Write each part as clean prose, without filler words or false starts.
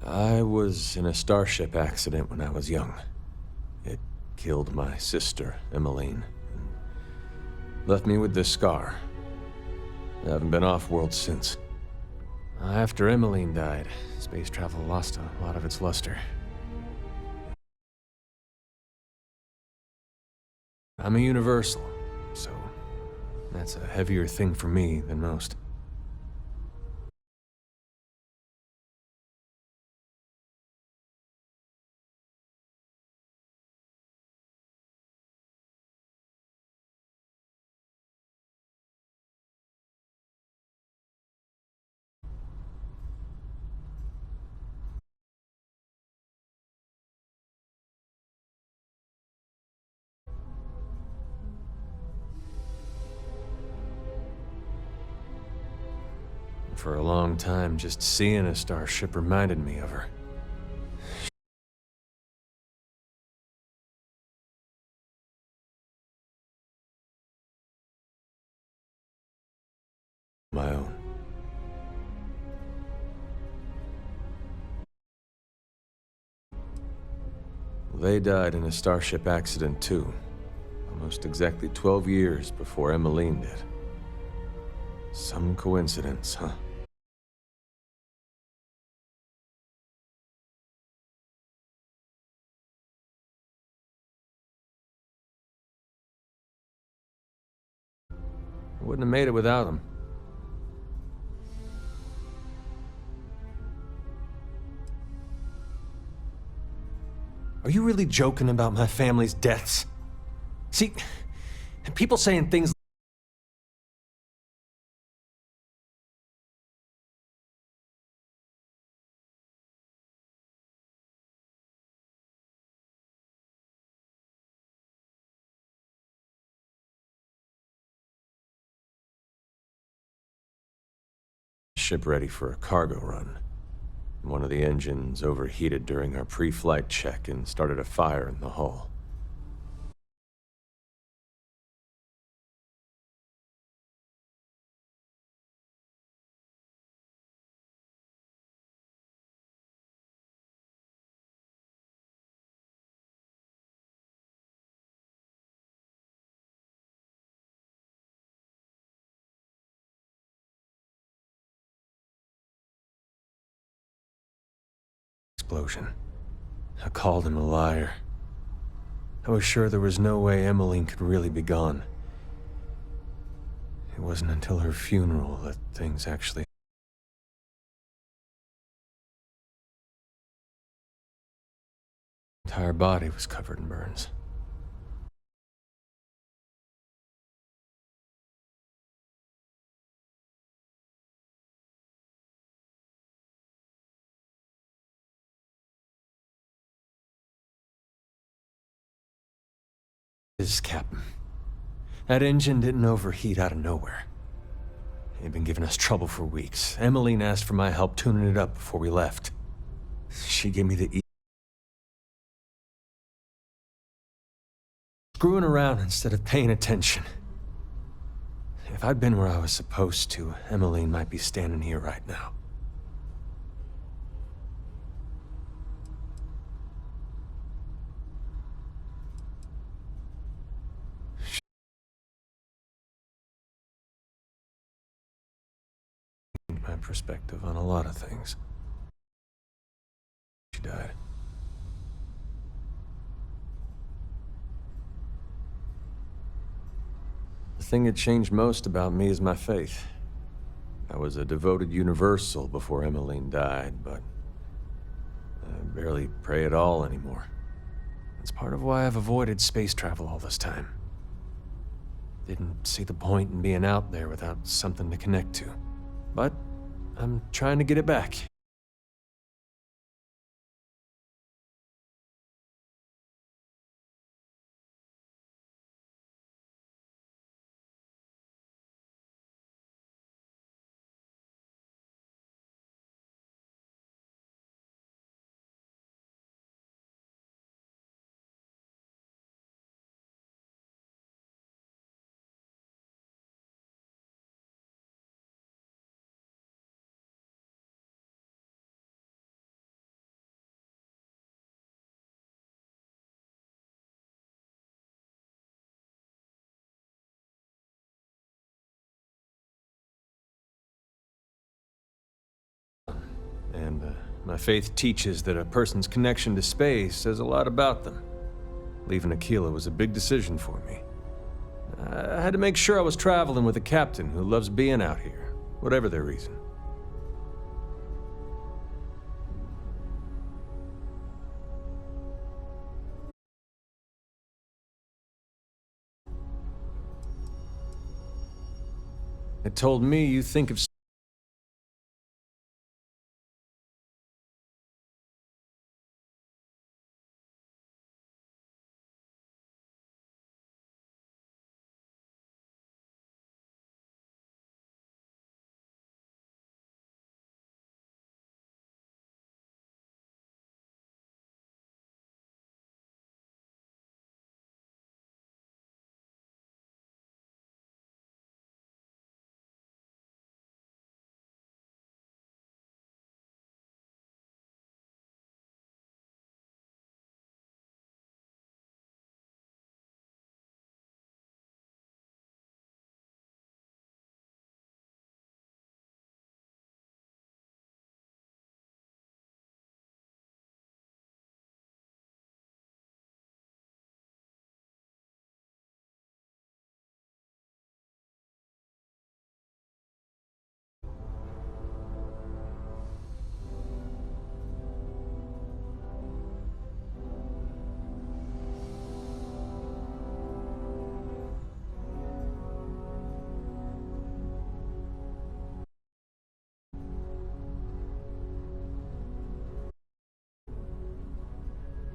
I was in a starship accident when I was young. It killed my sister, Emmeline, and left me with this scar. I haven't been off-world since. After Emmeline died, space travel lost a lot of its luster. I'm a universal, so that's a heavier thing for me than most. For a long time, just seeing a starship reminded me of her. they died in a starship accident too. Almost exactly 12 years before Emmeline did. Some coincidence, huh? I wouldn't have made it without him. Are you really joking about my family's deaths? See, people saying things ship ready for a cargo run. One of the engines overheated during our pre-flight check and started a fire in the hull. Explosion. I called him a liar. I was sure there was no way Emmeline could really be gone. It wasn't until her funeral that things actually... Her entire body was covered in burns. His captain. That engine didn't overheat out of nowhere. He'd been giving us trouble for weeks. Emmeline asked for my help tuning it up before we left. She gave me the screwing around instead of paying attention. If I'd been where I was supposed to, Emmeline might be standing here right now. My perspective on a lot of things. She died. The thing that changed most about me is my faith. I was a devoted universal before Emmeline died, but I barely pray at all anymore. It's part of why I've avoided space travel all this time. Didn't see the point in being out there without something to connect to. But I'm trying to get it back. And my faith teaches that a person's connection to space says a lot about them. Leaving Aquila was a big decision for me. I had to make sure I was traveling with a captain who loves being out here, whatever their reason. It told me you think of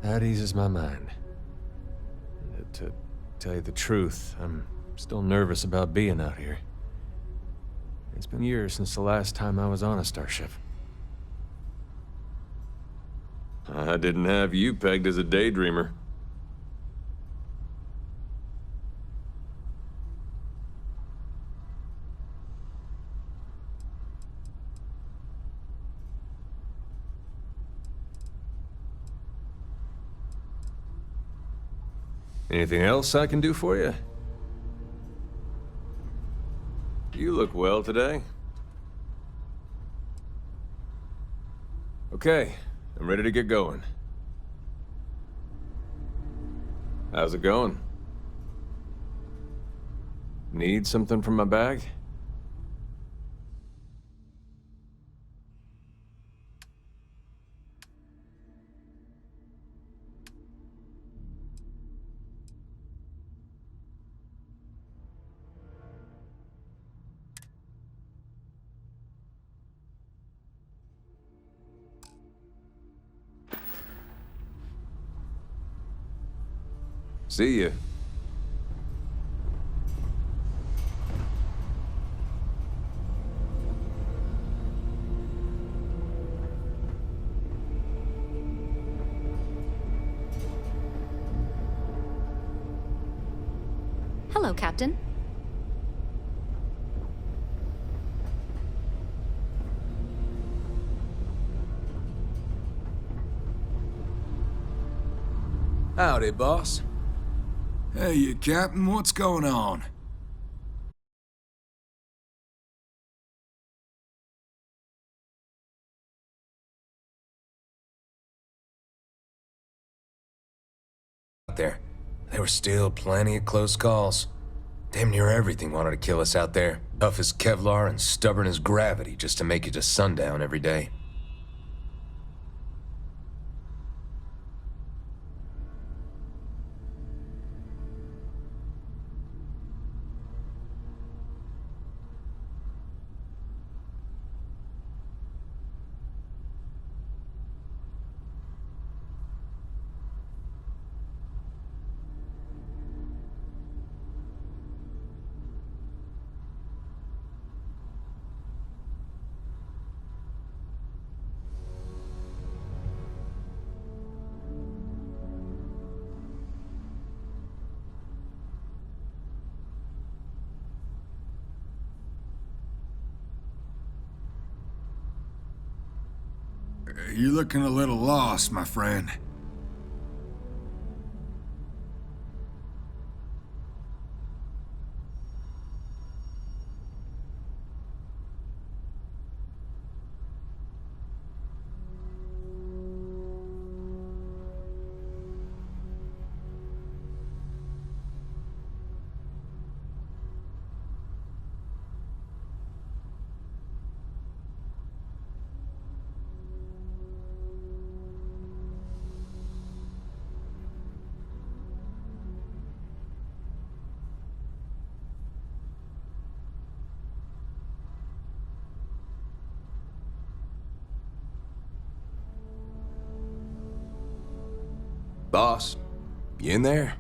That eases my mind. To tell you the truth, I'm still nervous about being out here. It's been years since the last time I was on a starship. I didn't have you pegged as a daydreamer. Anything else I can do for you? You look well today. Okay, I'm ready to get going. How's it going? Need something from my bag? See ya. Hello, Captain. Howdy, boss. Hey, you Captain, what's going on? There were still plenty of close calls. Damn near everything wanted to kill us out there. Tough as Kevlar and stubborn as gravity just to make it to sundown every day. You're looking a little lost, my friend. Boss, you in there?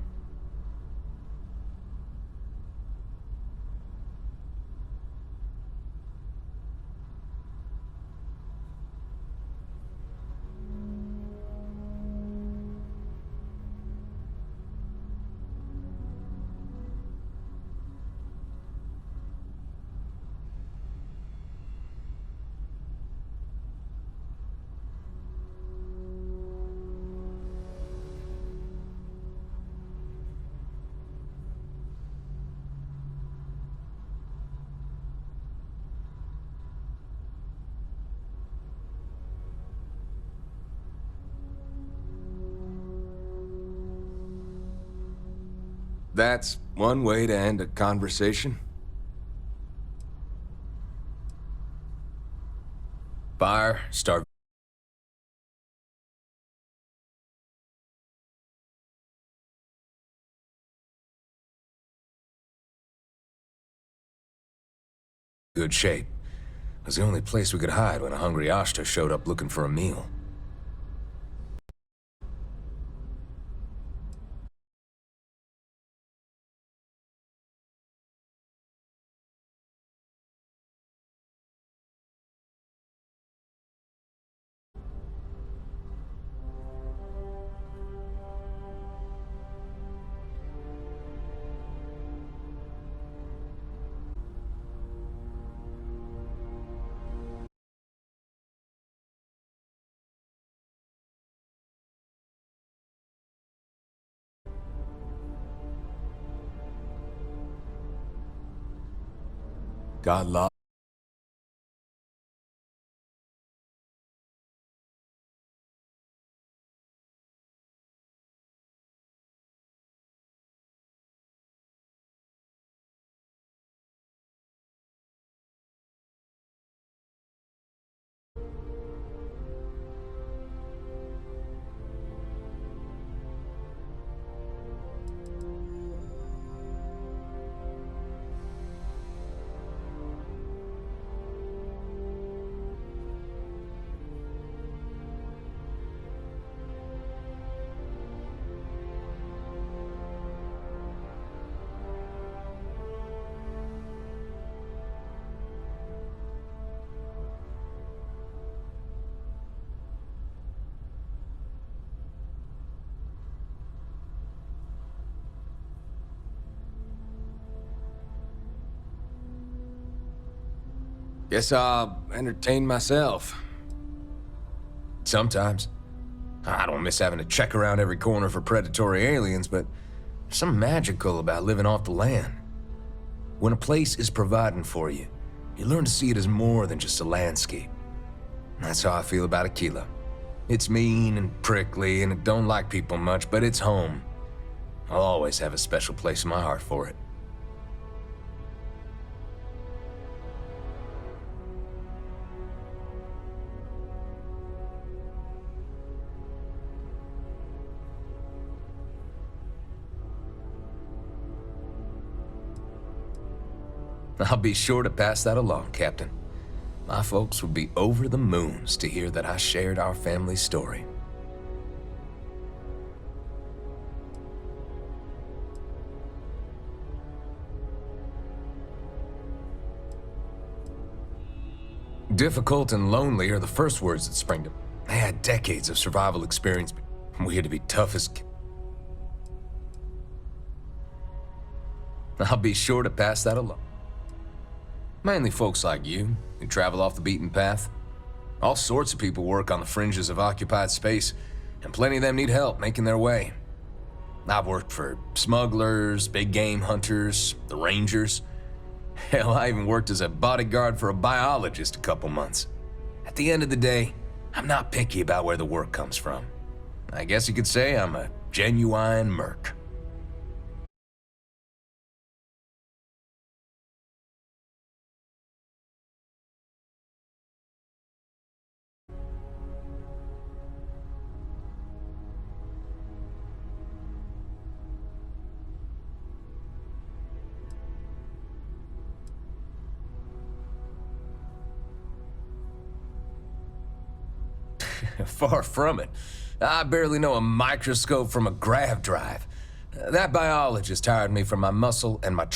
That's one way to end a conversation. Fire, start. Good shape. It was the only place we could hide when a hungry Ashta showed up looking for a meal. Got lost. Guess I'll entertain myself. Sometimes. I don't miss having to check around every corner for predatory aliens, but there's something magical about living off the land. When a place is providing for you, you learn to see it as more than just a landscape. That's how I feel about Aquila. It's mean and prickly, and it don't like people much, but it's home. I'll always have a special place in my heart for it. I'll be sure to pass that along, Captain. My folks would be over the moons to hear that I shared our family story. Difficult and lonely are the first words that spring to me. I had decades of survival experience, but we had to be tough as... I'll be sure to pass that along. Mainly folks like you, who travel off the beaten path. All sorts of people work on the fringes of occupied space, and plenty of them need help making their way. I've worked for smugglers, big game hunters, the rangers. Hell, I even worked as a bodyguard for a biologist a couple months. At the end of the day, I'm not picky about where the work comes from. I guess you could say I'm a genuine merc. Far from it. I barely know a microscope from a grav drive. That biologist hired me for my muscle and my...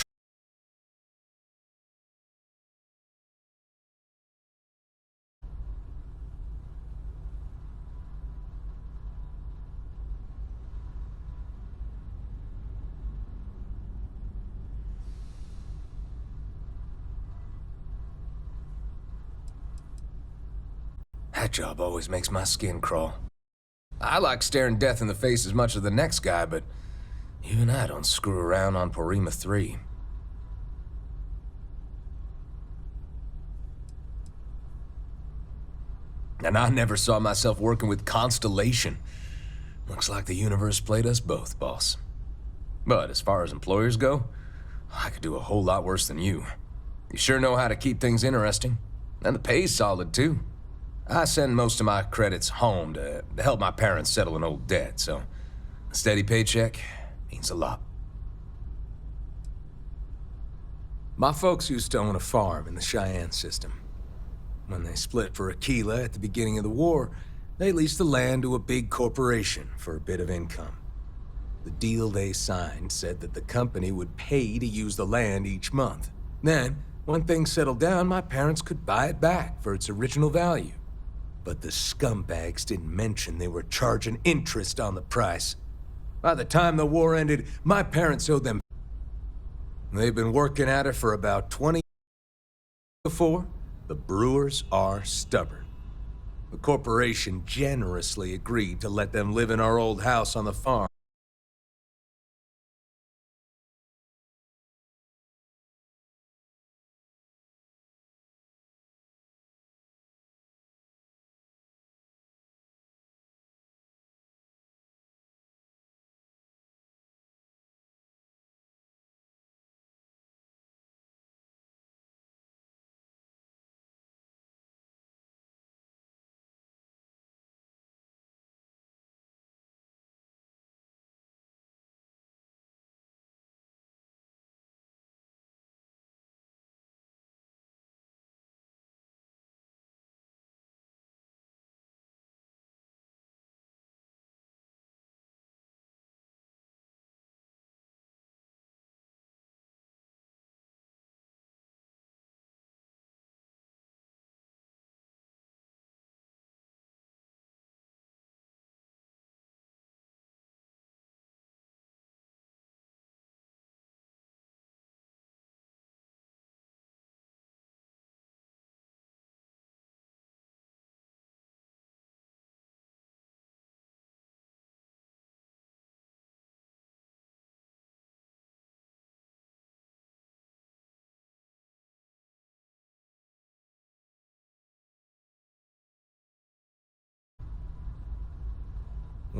That job always makes my skin crawl. I like staring death in the face as much as the next guy, but even I don't screw around on Porima 3. And I never saw myself working with Constellation. Looks like the universe played us both, boss. But as far as employers go, I could do a whole lot worse than you. You sure know how to keep things interesting. And the pay's solid, too. I send most of my credits home to help my parents settle an old debt, so a steady paycheck means a lot. My folks used to own a farm in the Cheyenne system. When they split for Aquila at the beginning of the war, they leased the land to a big corporation for a bit of income. The deal they signed said that the company would pay to use the land each month. Then, when things settled down, my parents could buy it back for its original value. But the scumbags didn't mention they were charging interest on the price. By the time the war ended, my parents owed them. They've been working at it for about 20 years before. The Brewers are stubborn. The corporation generously agreed to let them live in our old house on the farm.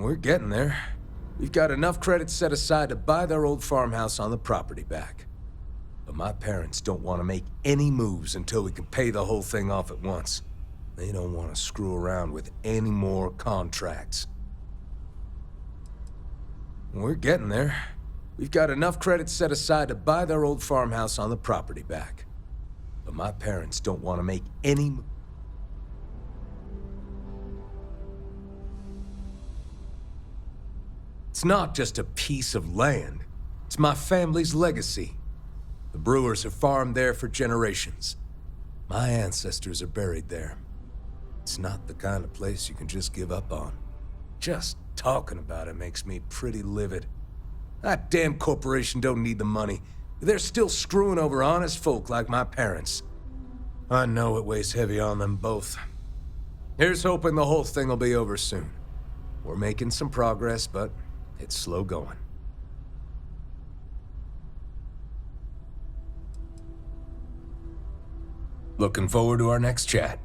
We're getting there. We've got enough credits set aside to buy their old farmhouse on the property back. But my parents don't want to make any moves until we can pay the whole thing off at once. They don't want to screw around with any more contracts. We're getting there. We've got enough credits set aside to buy their old farmhouse on the property back. But my parents don't want to make any... It's not just a piece of land. It's my family's legacy. The Brewers have farmed there for generations. My ancestors are buried there. It's not the kind of place you can just give up on. Just talking about it makes me pretty livid. That damn corporation don't need the money. They're still screwing over honest folk like my parents. I know it weighs heavy on them both. Here's hoping the whole thing will be over soon. We're making some progress, but it's slow going. Looking forward to our next chat.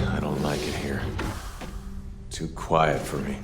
I don't like it here. Too quiet for me.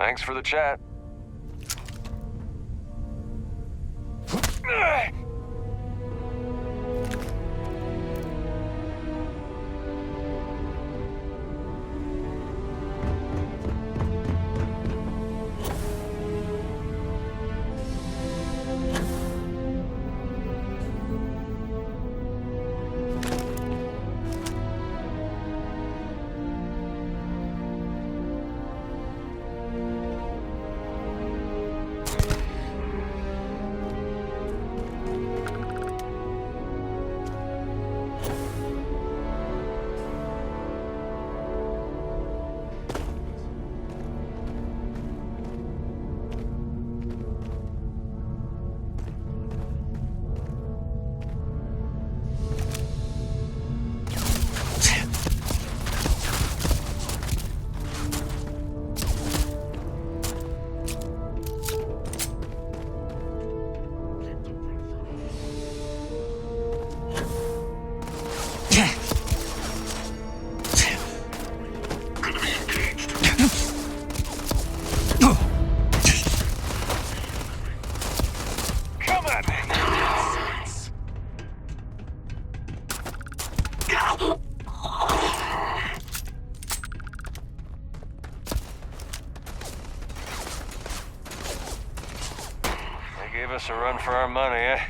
Thanks for the chat. Gave us a run for our money, eh?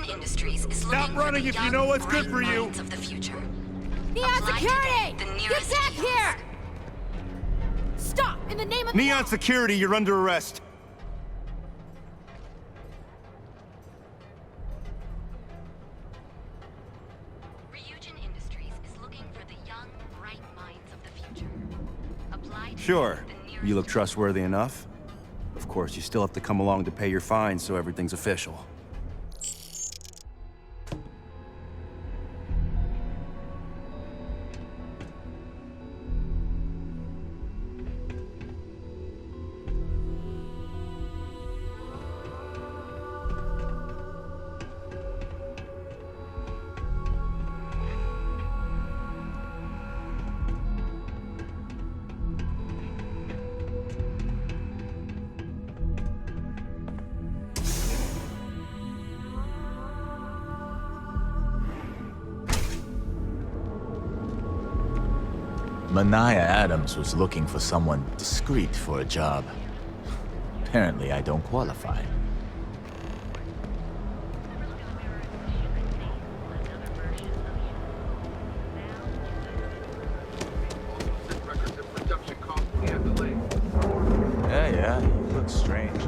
Industries is Stop running if you know what's good for you! Of the future. Neon Security! The Get nearest back kiosk. here! Stop! In the name of Neon the law! Security, you're under arrest. Ryujin Industries is looking for the young, bright minds of the future. Apply to Sure. the nearest You look trustworthy enough. Of course, you still have to come along to pay your fines so everything's official. Mania Adams was looking for someone discreet for a job. Apparently, I don't qualify. Yeah, he looks strange.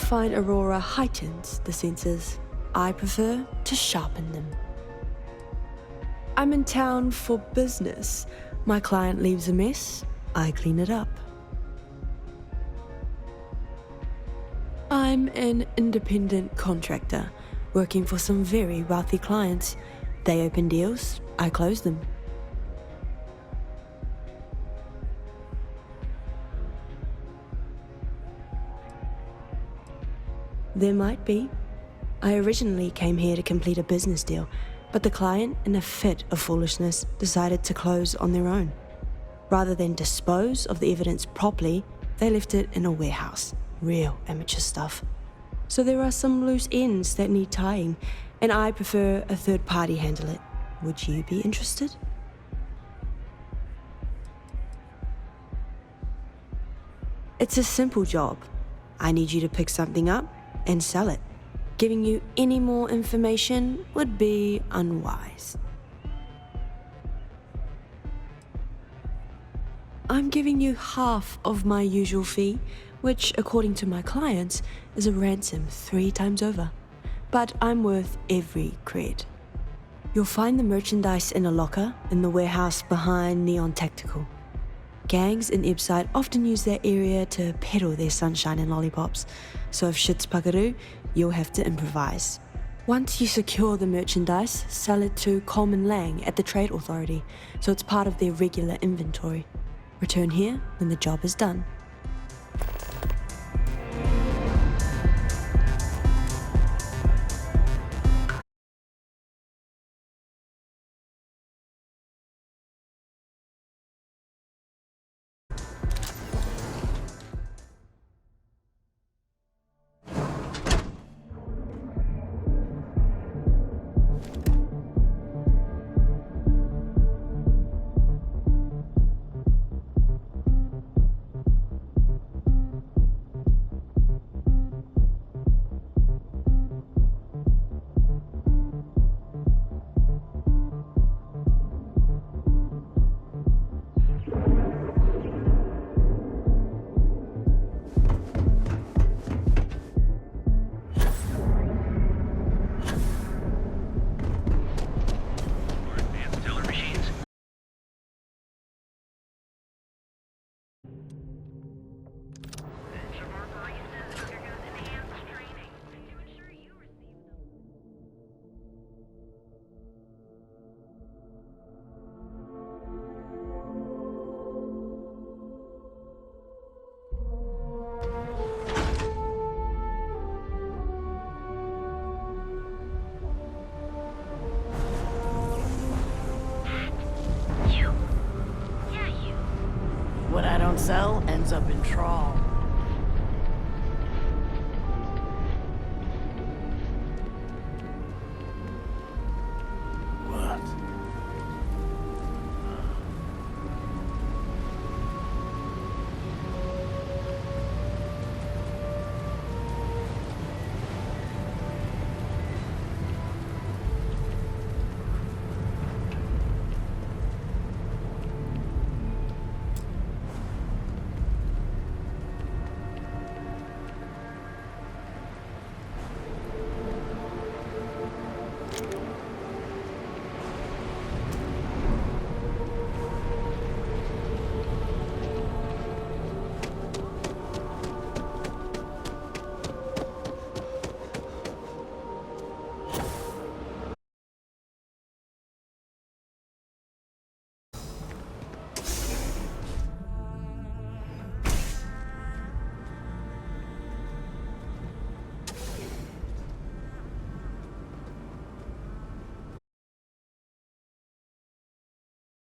find Aurora heightens the senses. I prefer to sharpen them. I'm in town for business. My client leaves a mess, I clean it up. I'm an independent contractor, working for some very wealthy clients. They open deals, I close them. There might be. I originally came here to complete a business deal, but the client, in a fit of foolishness, decided to close on their own. Rather than dispose of the evidence properly, they left it in a warehouse. Real amateur stuff. So there are some loose ends that need tying, and I prefer a third party handle it. Would you be interested? It's a simple job. I need you to pick something up and sell it. Giving you any more information would be unwise. I'm giving you half of my usual fee, which, according to my clients, is a ransom 3 times over. But I'm worth every cred. You'll find the merchandise in a locker in the warehouse behind Neon Tactical. Gangs in Ebside often use that area to peddle their sunshine and lollipops, so if shit's puckaroo, you'll have to improvise. Once you secure the merchandise, sell it to Coleman Lang at the Trade Authority, so it's part of their regular inventory. Return here when the job is done. What I don't sell ends up in trawl. What?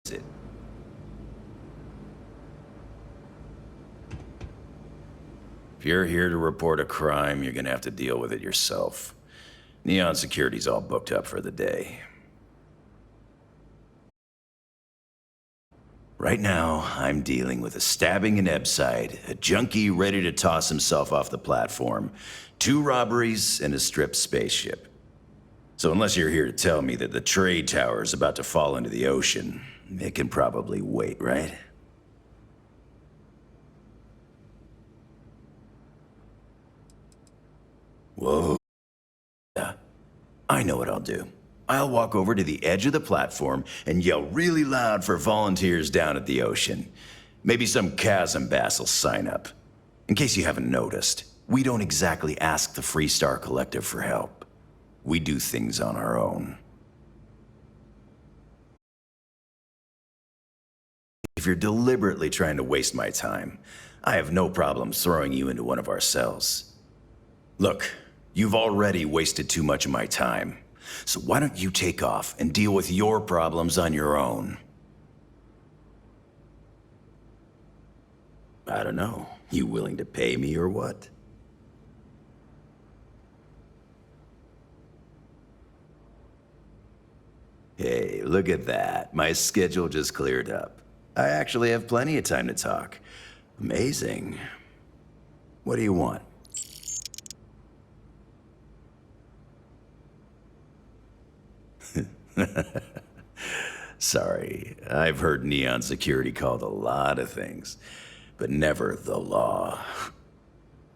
It. If you're here to report a crime, you're gonna have to deal with it yourself. Neon Security's all booked up for the day. Right now, I'm dealing with a stabbing in Ebside, a junkie ready to toss himself off the platform, 2 robberies, and a stripped spaceship. So unless you're here to tell me that the trade tower is about to fall into the ocean, it can probably wait, right? Whoa. I know what I'll do. I'll walk over to the edge of the platform and yell really loud for volunteers down at the ocean. Maybe some chasm bass will sign up. In case you haven't noticed, we don't exactly ask the Freestar Collective for help. We do things on our own. If you're deliberately trying to waste my time, I have no problem throwing you into one of our cells. Look, you've already wasted too much of my time. So why don't you take off and deal with your problems on your own? I don't know. You willing to pay me or what? Hey, look at that. My schedule just cleared up. I actually have plenty of time to talk. Amazing. What do you want? Sorry, I've heard Neon Security called a lot of things, but never the law.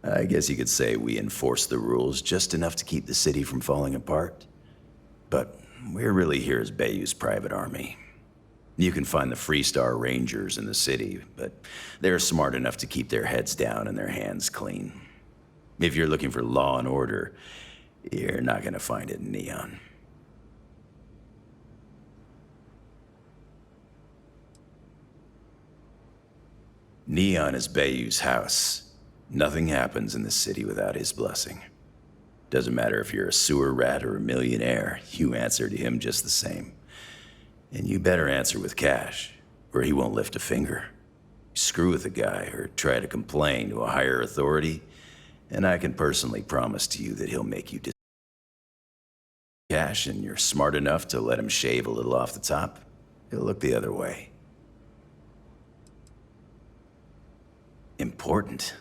I guess you could say we enforce the rules just enough to keep the city from falling apart. But we're really here as Bayou's private army. You can find the Freestar Rangers in the city, but they're smart enough to keep their heads down and their hands clean. If you're looking for law and order, you're not gonna find it in Neon. Neon is Bayou's house. Nothing happens in the city without his blessing. Doesn't matter if you're a sewer rat or a millionaire, you answer to him just the same. And you better answer with cash, or he won't lift a finger. Screw with the guy or try to complain to a higher authority, and I can personally promise to you that he'll make you cash and you're smart enough to let him shave a little off the top, he'll look the other way. Important.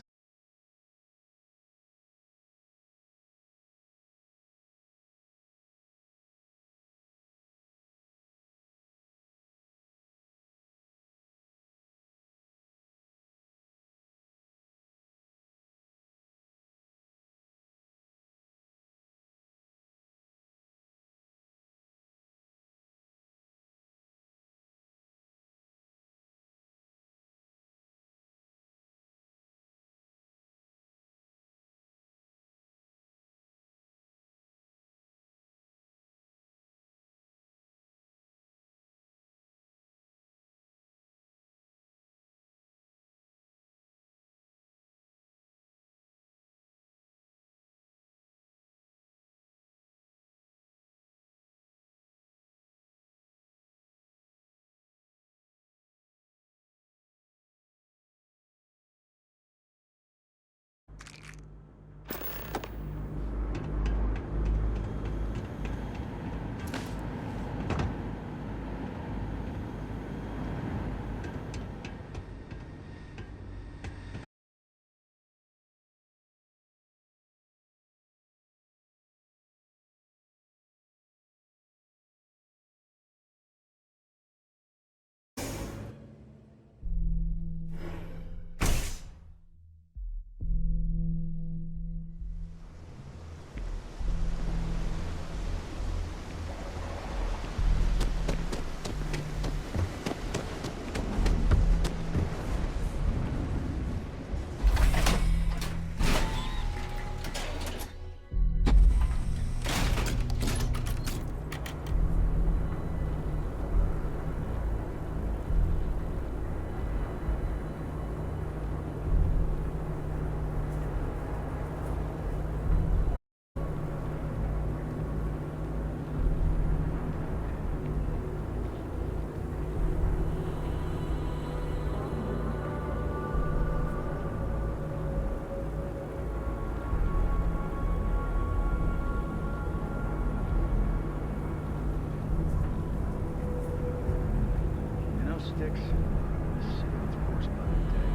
Sticks. This city gets worse by the day.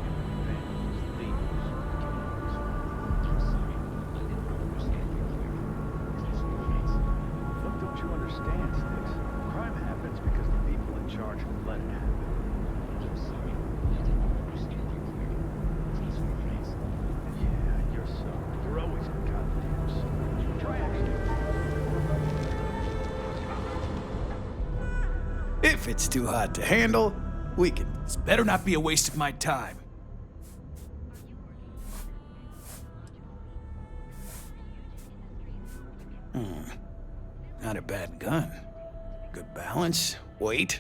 Vandals, thieves, killings. Look, don't you understand, Sticks? Crime happens because the people in charge let it happen. Yeah, you're sorry. You're always a goddamn sorry. If it's too hot to handle, we can... This better not be a waste of my time. Not a bad gun. Good balance, weight.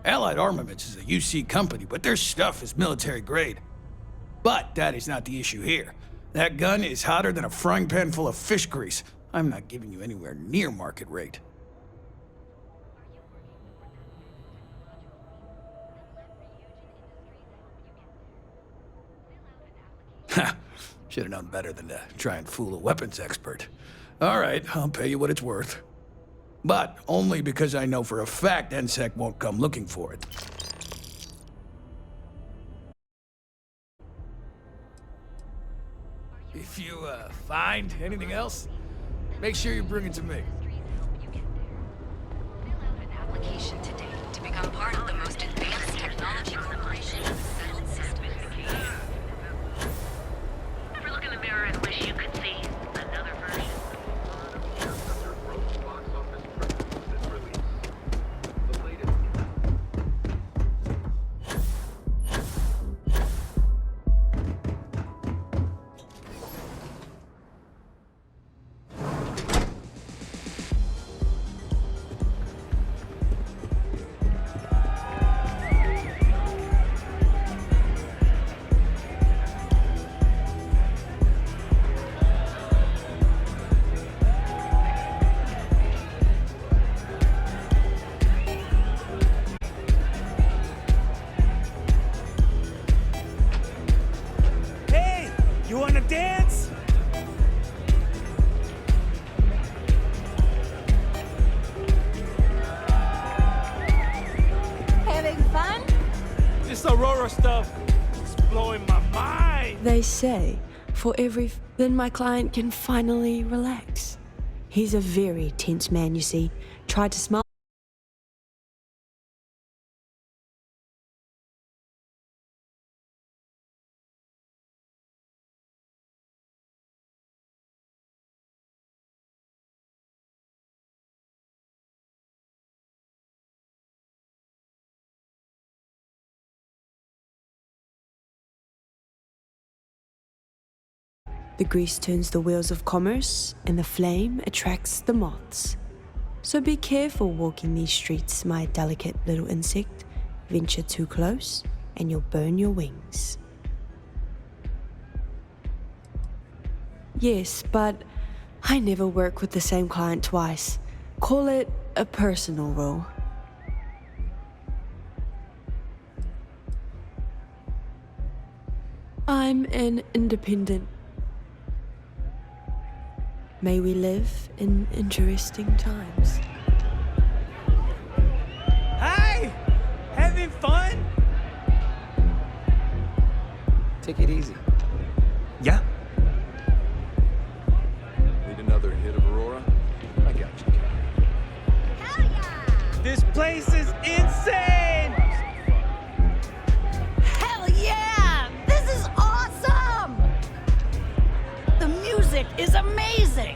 Allied Armaments is a UC company, but their stuff is military grade. But that is not the issue here. That gun is hotter than a frying pan full of fish grease. I'm not giving you anywhere near market rate. Ha! Should have known better than to try and fool a weapons expert. All right, I'll pay you what it's worth. But only because I know for a fact NSEC won't come looking for it. If you find anything else, make sure you bring it to me. Fill out an application today to become part of the most advanced technology corporation in the settled system. Ever look in the mirror and wish you could see another version? Hey, you wanna dance? Having fun? This Aurora stuff is blowing my mind. They say, for every... Then my client can finally relax. He's a very tense man, you see. Tried to smile. The grease turns the wheels of commerce, and the flame attracts the moths. So be careful walking these streets, my delicate little insect. Venture too close, and you'll burn your wings. Yes, but I never work with the same client twice. Call it a personal rule. I'm an independent. May we live in interesting times. Hi! Having fun? Take it easy. Yeah. Need another hit of Aurora? I got you. Hell yeah! This place is insane! Hell yeah! This is awesome! The music is amazing!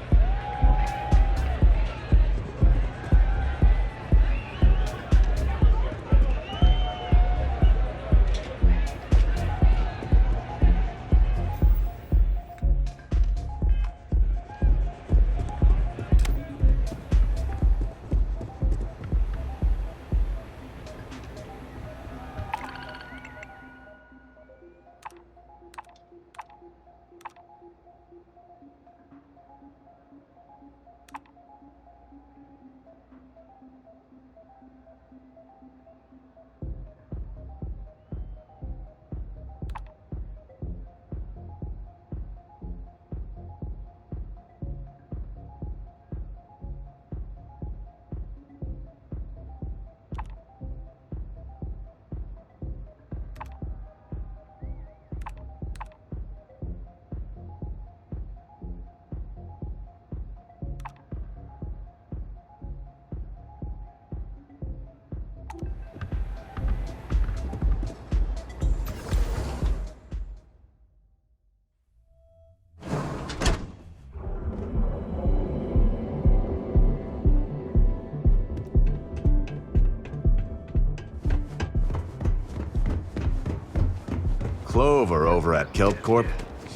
Clover over at Kelp Corp.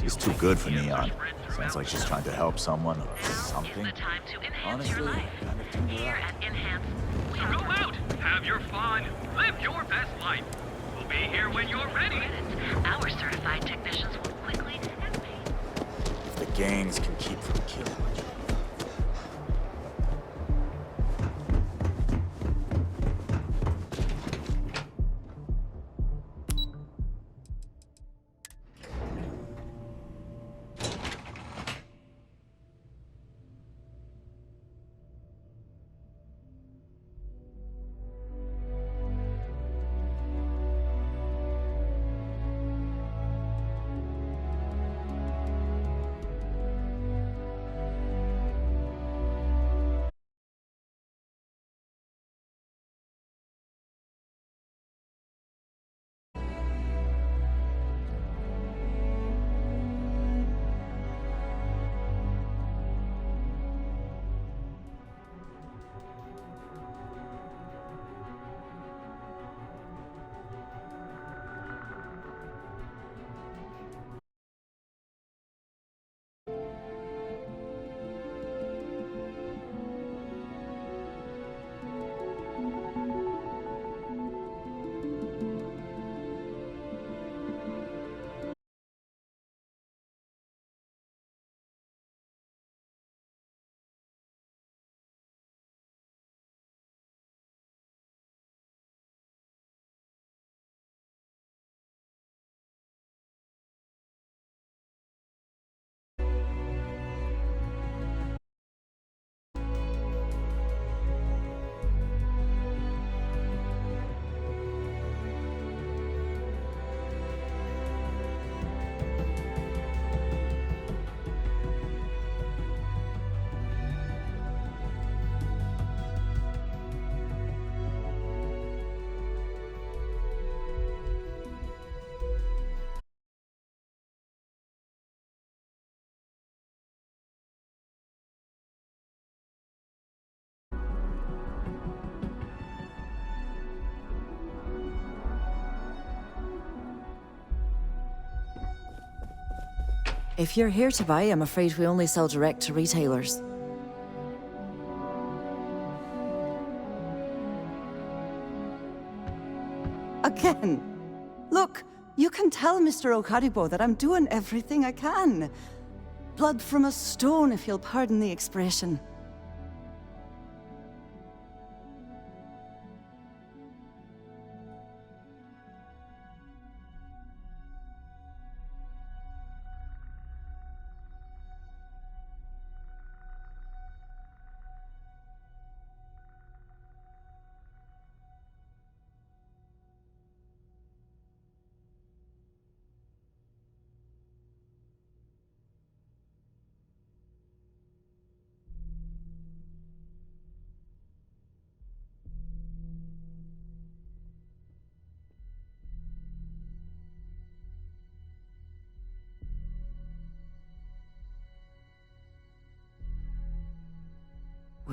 She's too good for Neon. Sounds like she's trying to help someone or something. Honestly, kind of tuned her out. Go out, have your fun, live your best life. We'll be here when you're ready. Our certified technicians will quickly and If the gangs can keep from killing each other. If you're here to buy, I'm afraid we only sell direct to retailers. Again. Look, you can tell Mr. Okadibo that I'm doing everything I can. Blood from a stone, if you'll pardon the expression.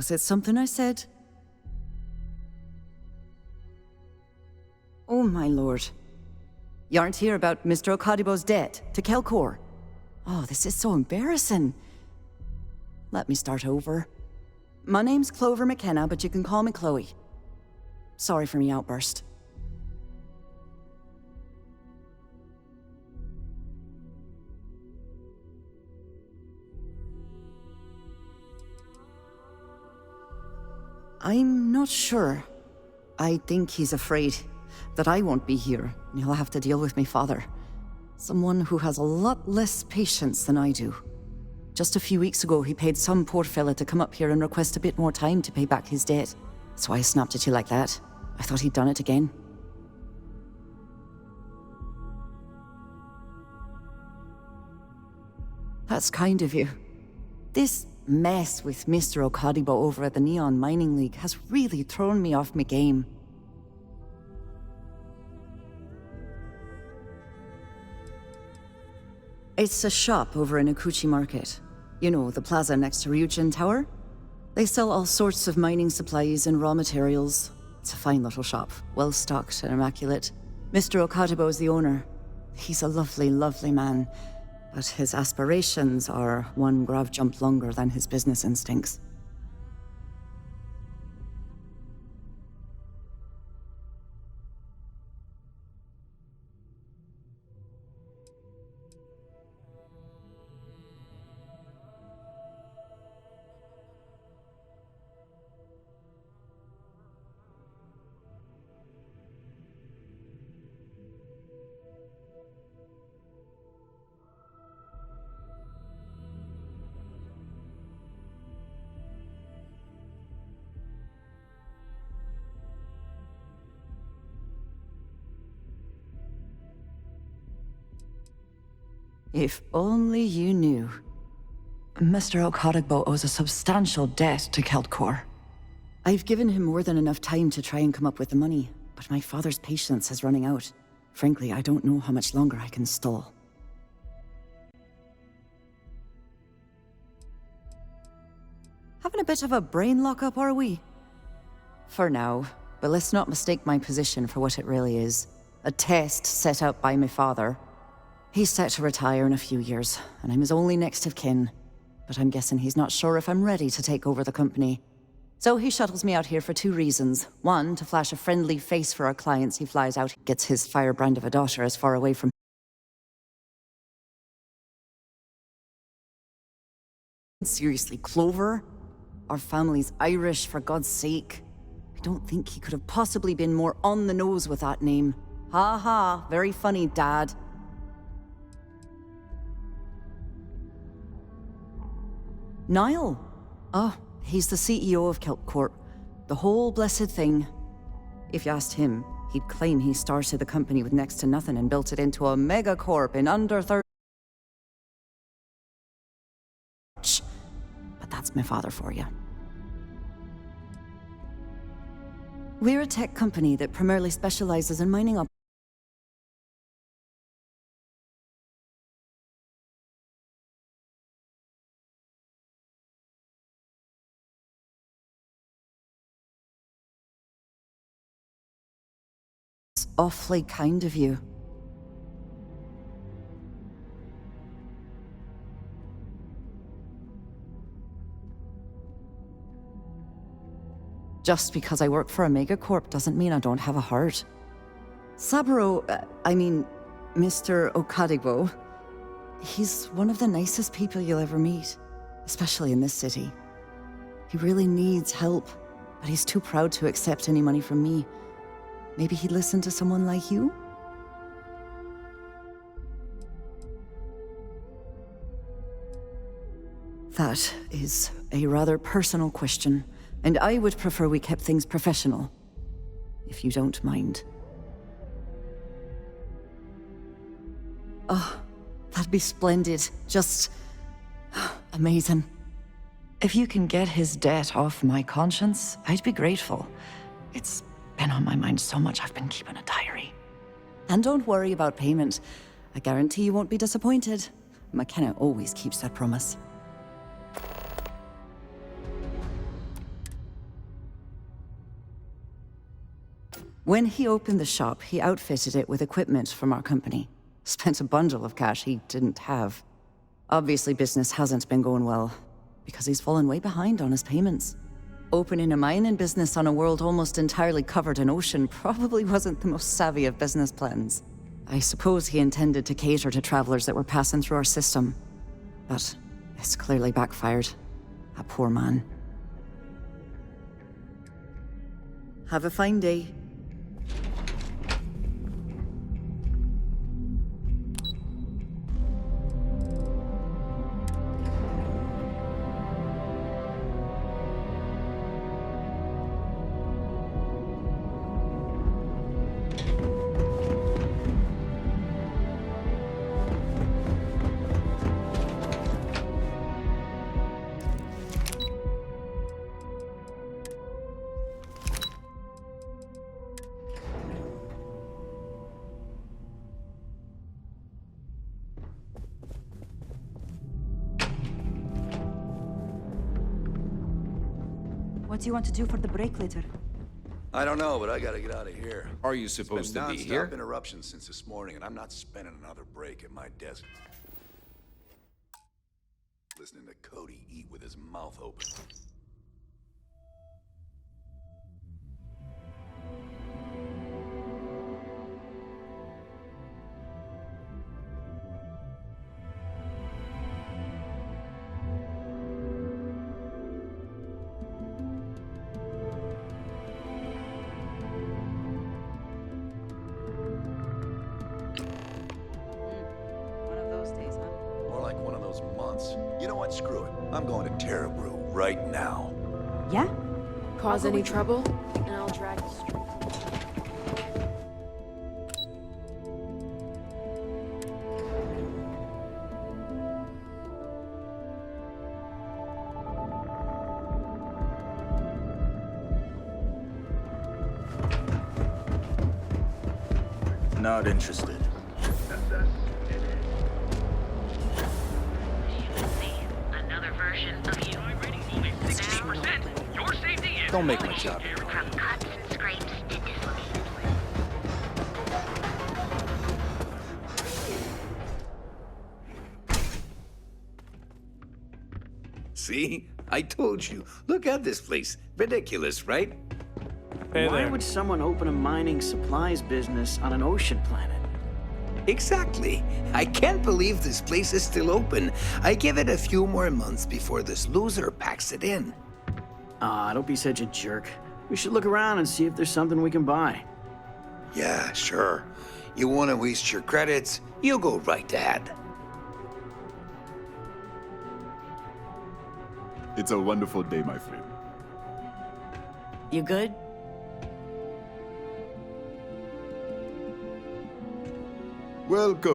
Was it something I said? Oh, my lord. You aren't here about Mr. Okadibo's debt to Kelcor? Oh, this is so embarrassing. Let me start over. My name's Clover McKenna, but you can call me Chloe. Sorry for me outburst. I'm not sure. I think he's afraid that I won't be here, and he'll have to deal with my father. Someone who has a lot less patience than I do. Just a few weeks ago, he paid some poor fella to come up here and request a bit more time to pay back his debt. That's why I snapped at you like that. I thought he'd done it again. That's kind of you. This mess with Mr. Okadibo over at the Neon Mining League has really thrown me off my game. It's a shop over in Akuchi Market. You know, the plaza next to Ryujin Tower? They sell all sorts of mining supplies and raw materials. It's a fine little shop, well stocked and immaculate. Mr. Okadibo is the owner. He's a lovely, lovely man, but his aspirations are one grav jump longer than his business instincts. If only you knew. Mr. Okarigbo owes a substantial debt to Keltcor. I've given him more than enough time to try and come up with the money, but my father's patience is running out. Frankly, I don't know how much longer I can stall. Having a bit of a brain lock-up, are we? For now, but let's not mistake my position for what it really is. A test set out by my father. He's set to retire in a few years, and I'm his only next of kin. But I'm guessing he's not sure if I'm ready to take over the company. So he shuttles me out here for two reasons. One, to flash a friendly face for our clients. He flies out, gets his firebrand of a daughter as far away from... Seriously, Clover? Our family's Irish, for God's sake. I don't think he could have possibly been more on the nose with that name. Ha ha, very funny, Dad. Niall? Oh, he's the CEO of Keltcorp. The whole blessed thing. If you asked him, he'd claim he started the company with next to nothing and built it into a megacorp in under 30... But that's my father for you. We're a tech company that primarily specializes in mining up awfully kind of you. Just because I work for a megacorp doesn't mean I don't have a heart. Saburo, Mr. Okarigbo, he's one of the nicest people you'll ever meet, especially in this city. He really needs help, but he's too proud to accept any money from me. Maybe he'd listen to someone like you? That is a rather personal question, and I would prefer we kept things professional, if you don't mind. Oh, that'd be splendid. Just... amazing. If you can get his debt off my conscience, I'd be grateful. It's been on my mind so much I've been keeping a diary. And don't worry about payment. I guarantee you won't be disappointed. McKenna always keeps that promise. When he opened the shop, he outfitted it with equipment from our company. Spent a bundle of cash he didn't have. Obviously, business hasn't been going well, because he's fallen way behind on his payments. Opening a mining business on a world almost entirely covered in ocean probably wasn't the most savvy of business plans. I suppose he intended to cater to travelers that were passing through our system. But it's clearly backfired. A poor man. Have a fine day. What do you want to do for the break later? I don't know, but I gotta get out of here. Are you supposed to be It's been here? nonstop interruptions since this morning, and I'm not spending another break at my desk. Listening to Cody eat with his mouth open. One of those days, huh? More like one of those months. You know what? Screw it. I'm going to Terrabrew right now. Yeah? Cause any trouble, and I'll drag you straight. Not interested. Another version of you. Only 16%. Your safety is Don't make my job. from cuts and scrapes to dislocated See? I told you. Look at this place. Ridiculous, right? Why would someone open a mining supplies business on an ocean planet? Exactly. I can't believe this place is still open. I give it a few more months before this loser packs it in. Ah, don't be such a jerk. We should look around and see if there's something we can buy. Yeah, sure. You want to waste your credits? You go right ahead. It's a wonderful day, my friend. You good? Welcome.